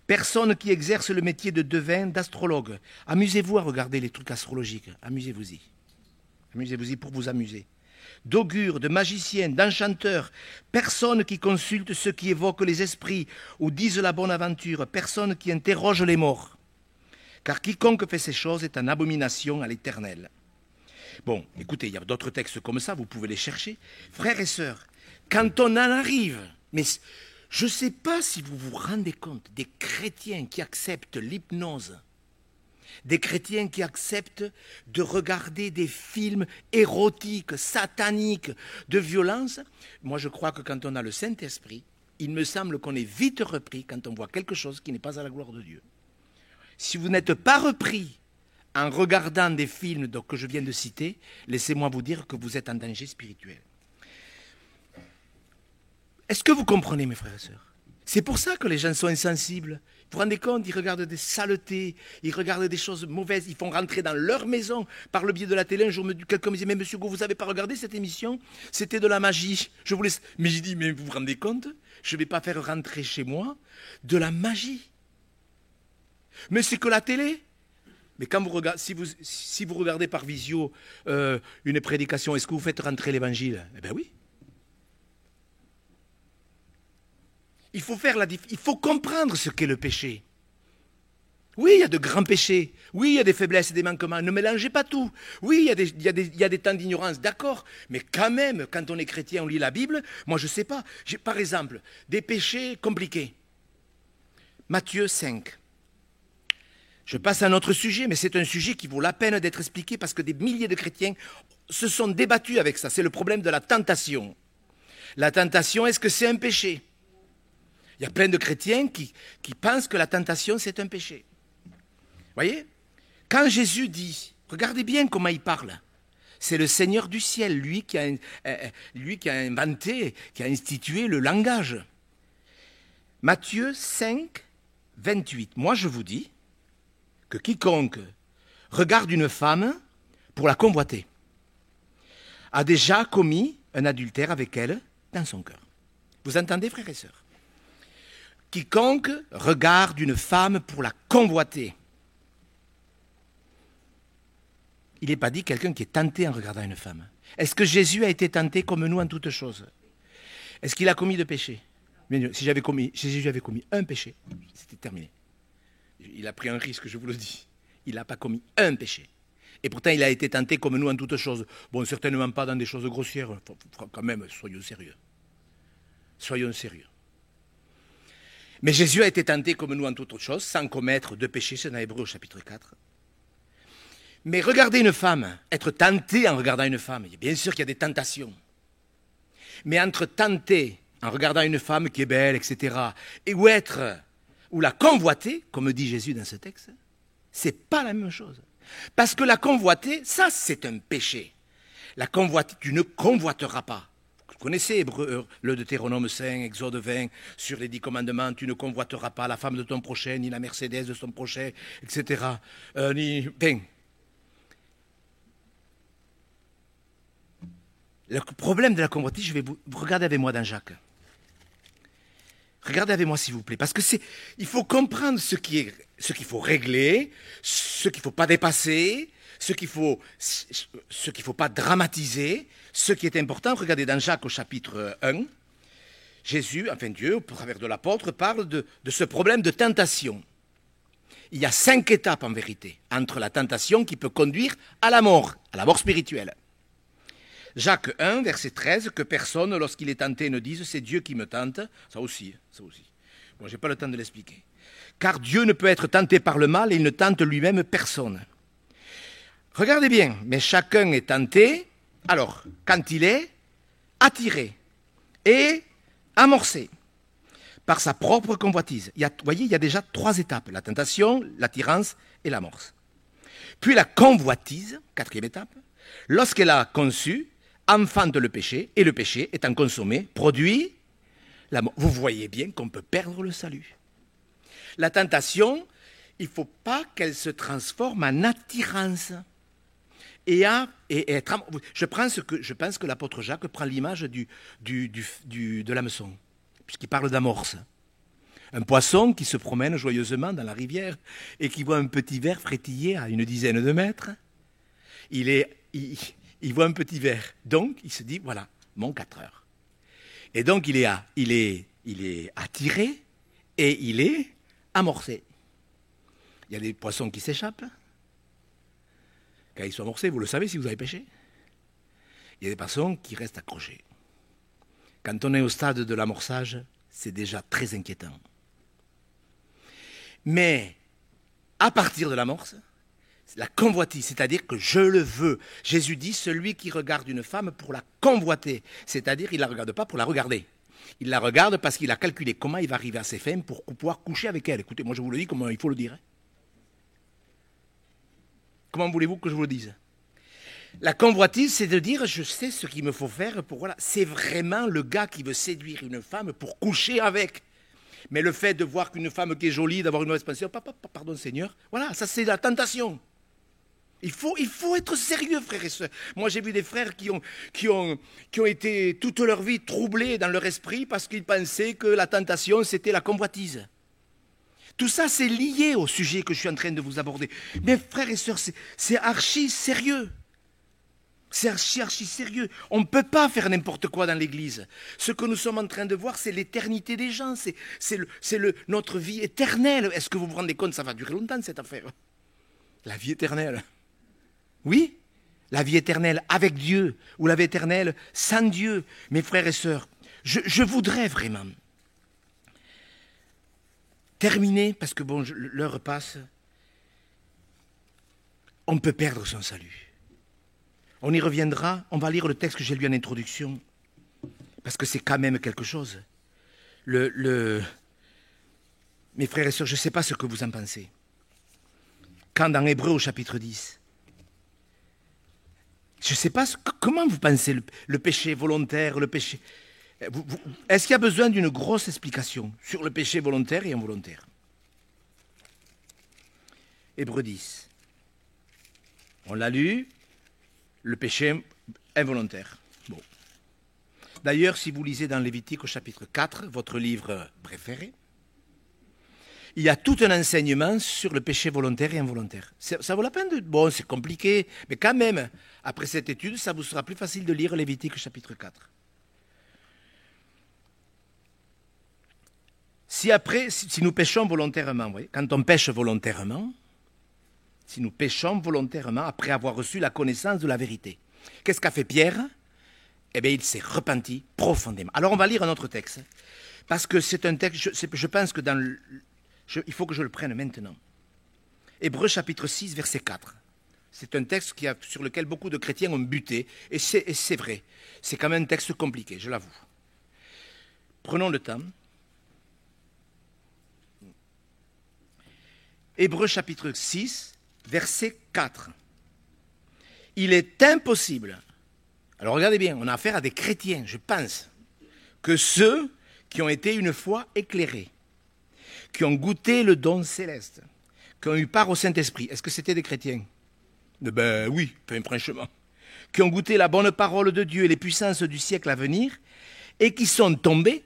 Personne qui exerce le métier de devin, d'astrologue. Amusez-vous à regarder les trucs astrologiques. Amusez-vous-y. Amusez-vous-y pour vous amuser. D'augure, de magicien, d'enchanteur. Personne qui consulte ceux qui évoquent les esprits ou disent la bonne aventure. Personne qui interroge les morts. Car quiconque fait ces choses est en abomination à l'Éternel. Bon, écoutez, il y a d'autres textes comme ça, vous pouvez les chercher. Frères et sœurs, quand on en arrive, mais je ne sais pas si vous vous rendez compte des chrétiens qui acceptent l'hypnose, des chrétiens qui acceptent de regarder des films érotiques, sataniques, de violence. Moi, je crois que quand on a le Saint-Esprit, il me semble qu'on est vite repris quand on voit quelque chose qui n'est pas à la gloire de Dieu. Si vous n'êtes pas repris en regardant des films que je viens de citer, laissez-moi vous dire que vous êtes en danger spirituel. Est-ce que vous comprenez, mes frères et sœurs? C'est pour ça que les gens sont insensibles. Vous vous rendez compte, ils regardent des saletés, ils regardent des choses mauvaises, ils font rentrer dans leur maison par le biais de la télé. Un jour, quelqu'un me disait, mais monsieur Gou, vous n'avez pas regardé cette émission? C'était de la magie. Je vous laisse. Mais j'ai dit, mais vous vous rendez compte? Je ne vais pas faire rentrer chez moi de la magie. Mais c'est que la télé. Mais quand vous regardez, si vous regardez par visio une prédication, est-ce que vous faites rentrer l'évangile? Eh bien oui. Il faut comprendre ce qu'est le péché. Oui, il y a de grands péchés. Oui, il y a des faiblesses et des manquements. Ne mélangez pas tout. Oui, il y a des temps d'ignorance, d'accord. Mais quand même, quand on est chrétien, on lit la Bible, moi je ne sais pas. J'ai par exemple des péchés compliqués. Matthieu 5. Je passe à un autre sujet, mais c'est un sujet qui vaut la peine d'être expliqué parce que des milliers de chrétiens se sont débattus avec ça. C'est le problème de la tentation. La tentation, est-ce que c'est un péché? Il y a plein de chrétiens qui pensent que la tentation, c'est un péché. Vous voyez? Quand Jésus dit, regardez bien comment il parle, c'est le Seigneur du ciel, lui qui a inventé, qui a institué le langage. Matthieu 5, 28. Moi, je vous dis que quiconque regarde une femme pour la convoiter a déjà commis un adultère avec elle dans son cœur. Vous entendez, frères et sœurs? Quiconque regarde une femme pour la convoiter. Il n'est pas dit quelqu'un qui est tenté en regardant une femme. Est-ce que Jésus a été tenté comme nous en toutes choses? Est-ce qu'il a commis de péché? Si Jésus avait commis un péché, c'était terminé. Il a pris un risque, je vous le dis. Il n'a pas commis un péché. Et pourtant, il a été tenté comme nous en toutes choses. Bon, certainement pas dans des choses grossières. Quand même, soyons sérieux. Soyons sérieux. Mais Jésus a été tenté comme nous en toutes choses, sans commettre de péché, c'est dans Hébreux au chapitre 4. Mais regarder une femme, être tenté en regardant une femme, bien sûr qu'il y a des tentations. Mais entre tenter en regardant une femme qui est belle, etc., ou la convoiter, comme dit Jésus dans ce texte, c'est pas la même chose. Parce que la convoiter, ça c'est un péché. La convoiter, tu ne convoiteras pas. Vous connaissez le Deutéronome 5, Exode 20, sur les 10 commandements, tu ne convoiteras pas la femme de ton prochain, ni la Mercedes de son prochain, etc. Le problème de la convoitise, je vais vous regarder avec moi dans Jacques. Regardez avec moi s'il vous plaît, parce que il faut comprendre ce qu'il faut régler, ce qu'il ne faut pas dépasser, ce qu'il faut pas dramatiser, ce qui est important. Regardez dans Jacques au chapitre 1, Jésus, enfin Dieu, au travers de l'apôtre, parle de ce problème de tentation. Il y a 5 étapes en vérité entre la tentation qui peut conduire à la mort spirituelle. Jacques 1, verset 13, que personne, lorsqu'il est tenté, ne dise « c'est Dieu qui me tente ». Ça aussi. Bon, je n'ai pas le temps de l'expliquer. Car Dieu ne peut être tenté par le mal et il ne tente lui-même personne. Regardez bien, mais chacun est tenté, alors, quand il est attiré et amorcé par sa propre convoitise. Vous voyez, il y a déjà 3 étapes, la tentation, l'attirance et l'amorce. Puis la convoitise, 4e étape, lorsqu'elle a conçu, enfante le péché, et le péché, étant consommé, produit la mort. Vous voyez bien qu'on peut perdre le salut. La tentation, il ne faut pas qu'elle se transforme en attirance. Je pense que l'apôtre Jacques prend l'image de l'hameçon, puisqu'il parle d'amorce. Un poisson qui se promène joyeusement dans la rivière et qui voit un petit ver frétiller à une dizaine de mètres. Il voit un petit ver. Donc, il se dit, voilà, mon 4 heures. Et donc, il est attiré et il est amorcé. Il y a des poissons qui s'échappent. Quand ils sont amorcés, vous le savez si vous avez pêché. Il y a des poissons qui restent accrochés. Quand on est au stade de l'amorçage, c'est déjà très inquiétant. Mais, à partir de l'amorce, la convoitise, c'est-à-dire que je le veux. Jésus dit, celui qui regarde une femme pour la convoiter, c'est-à-dire qu'il ne la regarde pas pour la regarder. Il la regarde parce qu'il a calculé comment il va arriver à ses fins pour pouvoir coucher avec elle. Écoutez, moi je vous le dis comment il faut le dire. Comment voulez-vous que je vous le dise? La convoitise, c'est de dire, je sais ce qu'il me faut faire pour... Voilà, c'est vraiment le gars qui veut séduire une femme pour coucher avec. Mais le fait de voir qu'une femme qui est jolie, d'avoir une mauvaise pension, pardon Seigneur, voilà, ça c'est la tentation. Il faut être sérieux, frères et sœurs. Moi, j'ai vu des frères qui ont été toute leur vie troublés dans leur esprit parce qu'ils pensaient que la tentation, c'était la convoitise. Tout ça, c'est lié au sujet que je suis en train de vous aborder. Mais frères et sœurs, c'est archi sérieux. C'est archi sérieux. On ne peut pas faire n'importe quoi dans l'Église. Ce que nous sommes en train de voir, c'est l'éternité des gens. C'est notre vie éternelle. Est-ce que vous vous rendez compte, ça va durer longtemps, cette affaire? La vie éternelle. Oui, la vie éternelle avec Dieu ou la vie éternelle sans Dieu. Mes frères et sœurs, je voudrais vraiment terminer, parce que bon, l'heure passe. On peut perdre son salut. On y reviendra, on va lire le texte que j'ai lu en introduction, parce que c'est quand même quelque chose. Mes frères et sœurs, je ne sais pas ce que vous en pensez. Quand dans Hébreux au chapitre 10, je ne sais pas comment vous pensez le péché volontaire, le péché... Est-ce qu'il y a besoin d'une grosse explication sur le péché volontaire et involontaire? Hébreux 10. On l'a lu, le péché involontaire. Bon. D'ailleurs, si vous lisez dans Lévitique au chapitre 4, votre livre préféré, il y a tout un enseignement sur le péché volontaire et involontaire. Ça vaut la peine de... Bon, c'est compliqué, mais quand même, après cette étude, ça vous sera plus facile de lire Lévitique chapitre 4. Si nous péchons volontairement, vous voyez, quand on pêche volontairement, si nous péchons volontairement après avoir reçu la connaissance de la vérité, qu'est-ce qu'a fait Pierre? Eh bien, il s'est repenti profondément. Alors, on va lire un autre texte, parce que c'est un texte, je pense que il faut que je le prenne maintenant. Hébreux chapitre 6, verset 4. C'est un texte sur lequel beaucoup de chrétiens ont buté, et c'est vrai. C'est quand même un texte compliqué, je l'avoue. Prenons le temps. Hébreux chapitre 6, verset 4. Il est impossible, alors regardez bien, on a affaire à des chrétiens, je pense, que ceux qui ont été une fois éclairés, qui ont goûté le don céleste, qui ont eu part au Saint-Esprit, est-ce que c'était des chrétiens? Ben oui, franchement. Qui ont goûté la bonne parole de Dieu et les puissances du siècle à venir, et qui sont tombés,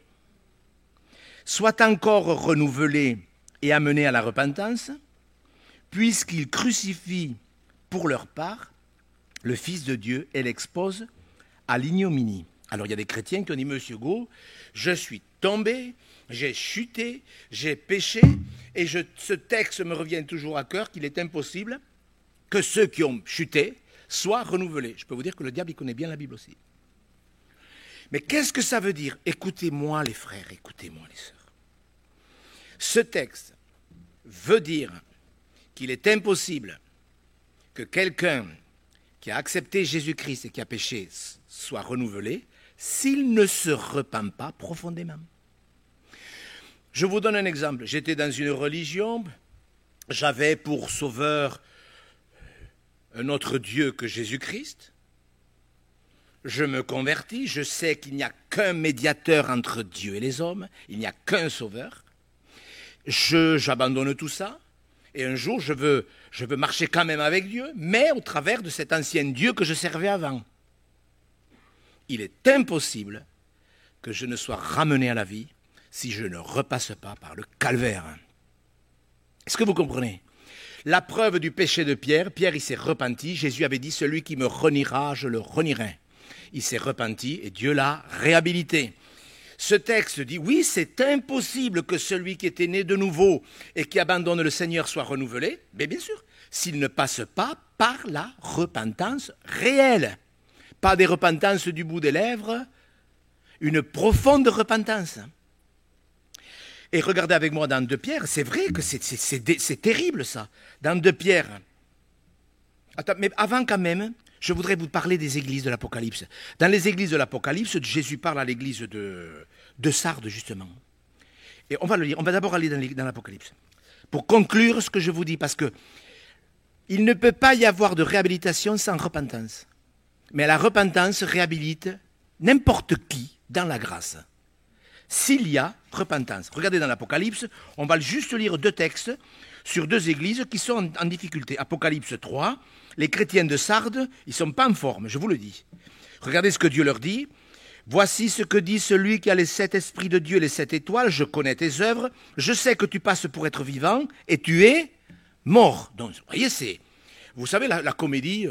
soient encore renouvelés et amenés à la repentance, puisqu'ils crucifient pour leur part le Fils de Dieu et l'exposent à l'ignominie. Alors il y a des chrétiens qui ont dit, Monsieur Gau, je suis tombé, j'ai chuté, j'ai péché, et ce texte me revient toujours à cœur qu'il est impossible que ceux qui ont chuté soient renouvelés. Je peux vous dire que le diable, il connaît bien la Bible aussi. Mais qu'est-ce que ça veut dire? Écoutez-moi les frères, écoutez-moi les sœurs. Ce texte veut dire qu'il est impossible que quelqu'un qui a accepté Jésus-Christ et qui a péché soit renouvelé s'il ne se repent pas profondément. Je vous donne un exemple. J'étais dans une religion, j'avais pour sauveur un autre Dieu que Jésus-Christ. Je me convertis, je sais qu'il n'y a qu'un médiateur entre Dieu et les hommes, il n'y a qu'un sauveur. J'abandonne tout ça, et un jour je veux marcher quand même avec Dieu, mais au travers de cet ancien Dieu que je servais avant. Il est impossible que je ne sois ramené à la vie si je ne repasse pas par le calvaire. Est-ce que vous comprenez? La preuve du péché de Pierre, il s'est repenti, Jésus avait dit, celui qui me reniera, je le renierai. Il s'est repenti et Dieu l'a réhabilité. Ce texte dit, oui, c'est impossible que celui qui était né de nouveau et qui abandonne le Seigneur soit renouvelé, mais bien sûr, s'il ne passe pas par la repentance réelle. Pas des repentances du bout des lèvres, une profonde repentance. Et regardez avec moi dans 2 Pierre, c'est vrai que c'est terrible ça. Dans 2 Pierre, attends, mais avant quand même, je voudrais vous parler des églises de l'Apocalypse. Dans les églises de l'Apocalypse, Jésus parle à l'église de Sardes, justement. Et on va le lire, on va d'abord aller dans l'Apocalypse. Pour conclure ce que je vous dis, parce que il ne peut pas y avoir de réhabilitation sans repentance. Mais la repentance réhabilite n'importe qui dans la grâce. S'il y a repentance. Regardez dans l'Apocalypse, on va juste lire 2 textes sur 2 églises qui sont en difficulté. Apocalypse 3, les chrétiens de Sardes, ils ne sont pas en forme, je vous le dis. Regardez ce que Dieu leur dit. Voici ce que dit celui qui a les 7 esprits de Dieu et les 7 étoiles. Je connais tes œuvres, je sais que tu passes pour être vivant et tu es mort. Donc, vous voyez, vous savez, la comédie,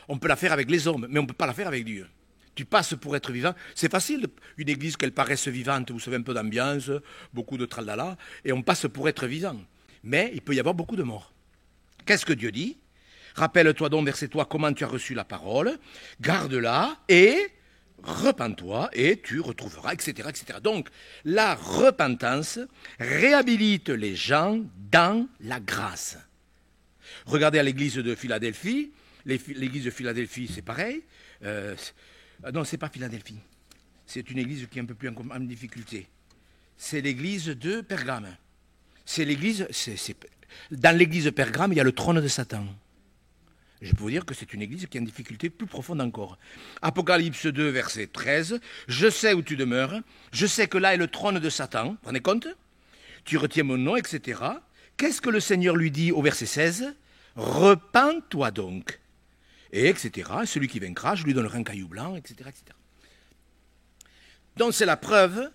on peut la faire avec les hommes, mais on ne peut pas la faire avec Dieu. Tu passes pour être vivant. C'est facile, une église qu'elle paraisse vivante, vous savez, un peu d'ambiance, beaucoup de tralala, et on passe pour être vivant. Mais il peut y avoir beaucoup de morts. Qu'est-ce que Dieu dit? Rappelle-toi donc, verset 3, comment tu as reçu la parole, garde-la et repens-toi et tu retrouveras, etc., etc. Donc, la repentance réhabilite les gens dans la grâce. Regardez à l'église de Philadelphie. L'église de Philadelphie, c'est pareil. Non, ce n'est pas Philadelphie. C'est une église qui est un peu plus en difficulté. C'est l'église de Pergame. C'est l'église. Dans l'église de Pergame, il y a le trône de Satan. Je peux vous dire que c'est une église qui est en difficulté plus profonde encore. Apocalypse 2, verset 13. Je sais où tu demeures. Je sais que là est le trône de Satan. Prenez compte? Tu retiens mon nom, etc. Qu'est-ce que le Seigneur lui dit au verset 16? Repens-toi donc. Et etc. Celui qui vaincra, je lui donnerai un caillou blanc, etc., etc. Donc c'est la preuve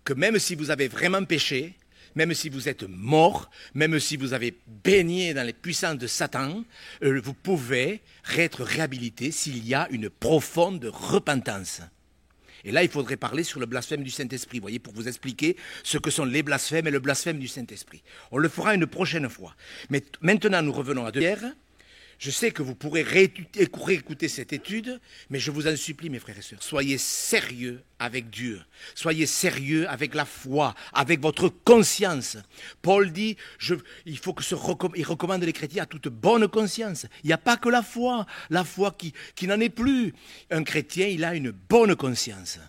que même si vous avez vraiment péché, même si vous êtes mort, même si vous avez baigné dans les puissances de Satan, vous pouvez être réhabilité s'il y a une profonde repentance. Et là, il faudrait parler sur le blasphème du Saint-Esprit, vous voyez, pour vous expliquer ce que sont les blasphèmes et le blasphème du Saint-Esprit. On le fera une prochaine fois. Mais maintenant, nous revenons à 2 Pierre. Je sais que vous pourrez réécouter cette étude, mais je vous en supplie, mes frères et sœurs, soyez sérieux avec Dieu, soyez sérieux avec la foi, avec votre conscience. Paul dit, il recommande les chrétiens à toute bonne conscience. Il n'y a pas que la foi qui n'en est plus. Un chrétien, il a une bonne conscience.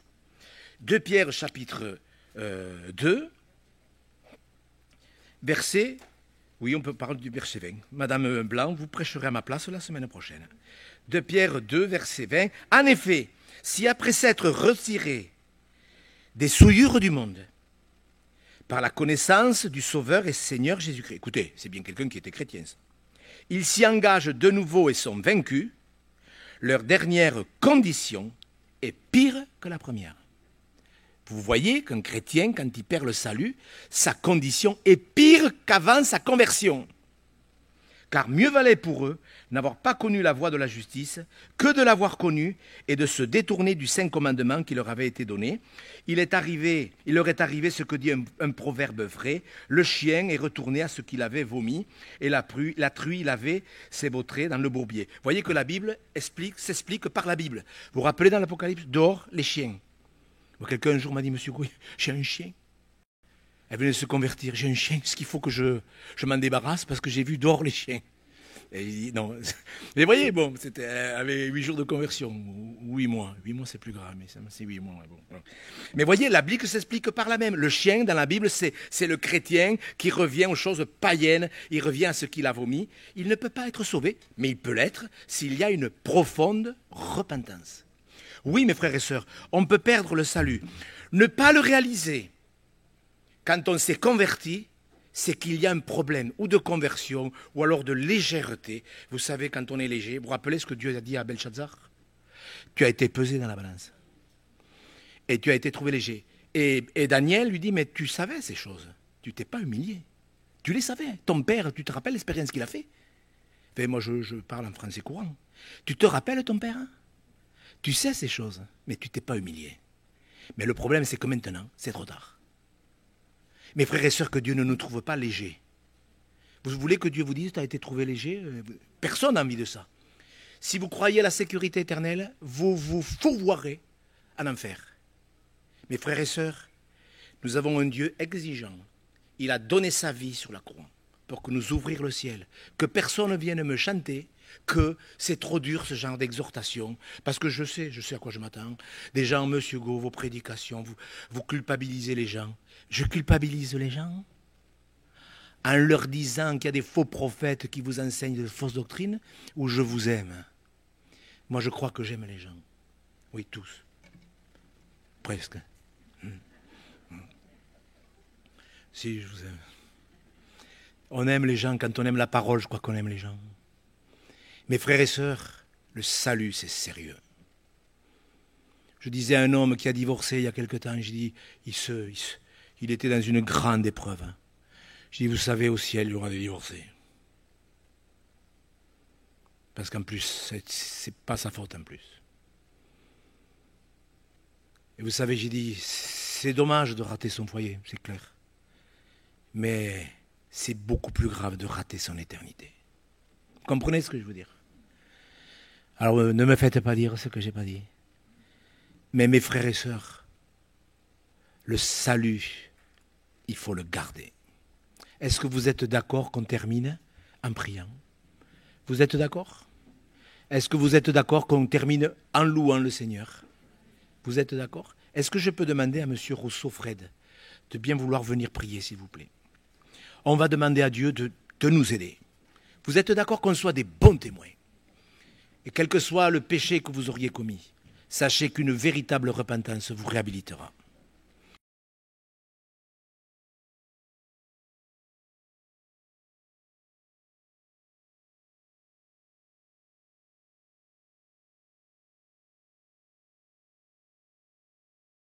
2 Pierre, chapitre 2, verset Oui, on peut parler du verset 20. Madame Blanc, vous prêcherez à ma place la semaine prochaine. De Pierre 2, verset 20. En effet, si après s'être retiré des souillures du monde, par la connaissance du Sauveur et Seigneur Jésus-Christ, écoutez, c'est bien quelqu'un qui était chrétien, ça. Ils s'y engagent de nouveau et sont vaincus, leur dernière condition est pire que la première. Vous voyez qu'un chrétien, quand il perd le salut, sa condition est pire qu'avant sa conversion. Car mieux valait pour eux n'avoir pas connu la voie de la justice que de l'avoir connue et de se détourner du saint commandement qui leur avait été donné. Il leur est arrivé ce que dit un proverbe vrai, le chien est retourné à ce qu'il avait vomi et la truie lavait ses vautrées dans le bourbier. Vous voyez que la Bible s'explique par la Bible. Vous vous rappelez dans l'Apocalypse, dehors les chiens. Quelqu'un un jour m'a dit, monsieur Gouy, j'ai un chien. Elle venait de se convertir, j'ai un chien, est-ce qu'il faut que je m'en débarrasse parce que j'ai vu dehors les chiens. Et il dit, non. Mais voyez, bon, c'était avec 8 jours de conversion, 8 mois. 8 mois, c'est plus grave, mais c'est 8 mois. Bon. Mais voyez, la Bible s'explique par la même. Le chien, dans la Bible, c'est le chrétien qui revient aux choses païennes, il revient à ce qu'il a vomi. Il ne peut pas être sauvé, mais il peut l'être s'il y a une profonde repentance. Oui, mes frères et sœurs, on peut perdre le salut. Ne pas le réaliser quand on s'est converti, c'est qu'il y a un problème ou de conversion ou alors de légèreté. Vous savez, quand on est léger, vous vous rappelez ce que Dieu a dit à Belshazzar? Tu as été pesé dans la balance et tu as été trouvé léger. Et Daniel lui dit, mais tu savais ces choses, tu t'es pas humilié. Tu les savais. Ton père, tu te rappelles l'expérience qu'il a fait? Enfin, moi, je parle en français courant. Tu te rappelles ton père? Tu sais ces choses, mais tu t'es pas humilié. Mais le problème, c'est que maintenant, c'est trop tard. Mes frères et sœurs, que Dieu ne nous trouve pas légers. Vous voulez que Dieu vous dise, tu as été trouvé léger? Personne n'a envie de ça. Si vous croyez à la sécurité éternelle, vous vous fourvoierez en enfer. Mes frères et sœurs, nous avons un Dieu exigeant. Il a donné sa vie sur la croix pour que nous ouvrir le ciel. Que personne ne vienne me chanter que c'est trop dur ce genre d'exhortation, parce que je sais à quoi je m'attends. Des gens, monsieur Go, vos prédications, vous culpabilisez les gens. Je culpabilise les gens en leur disant qu'il y a des faux prophètes qui vous enseignent de fausses doctrines, ou je vous aime. Moi, je crois que j'aime les gens. Oui, tous. Presque. Si, je vous aime. On aime les gens, quand on aime la parole, je crois qu'on aime les gens. Mes frères et sœurs, le salut, c'est sérieux. Je disais à un homme qui a divorcé il y a quelque temps, je dis, il était dans une grande épreuve. Je dis, vous savez, au ciel, il aura des divorcés. Parce qu'en plus, c'est pas sa faute en plus. Et vous savez, j'ai dit, c'est dommage de rater son foyer, c'est clair. Mais c'est beaucoup plus grave de rater son éternité. Vous comprenez ce que je veux dire? Alors ne me faites pas dire ce que je n'ai pas dit. Mais mes frères et sœurs, le salut, il faut le garder. Est-ce que vous êtes d'accord qu'on termine en priant? Vous êtes d'accord? Est-ce que vous êtes d'accord qu'on termine en louant le Seigneur? Vous êtes d'accord? Est-ce que je peux demander à M. Rousseau-Fred de bien vouloir venir prier, s'il vous plaît? On va demander à Dieu de nous aider. Vous êtes d'accord qu'on soit des bons témoins? Et quel que soit le péché que vous auriez commis, sachez qu'une véritable repentance vous réhabilitera.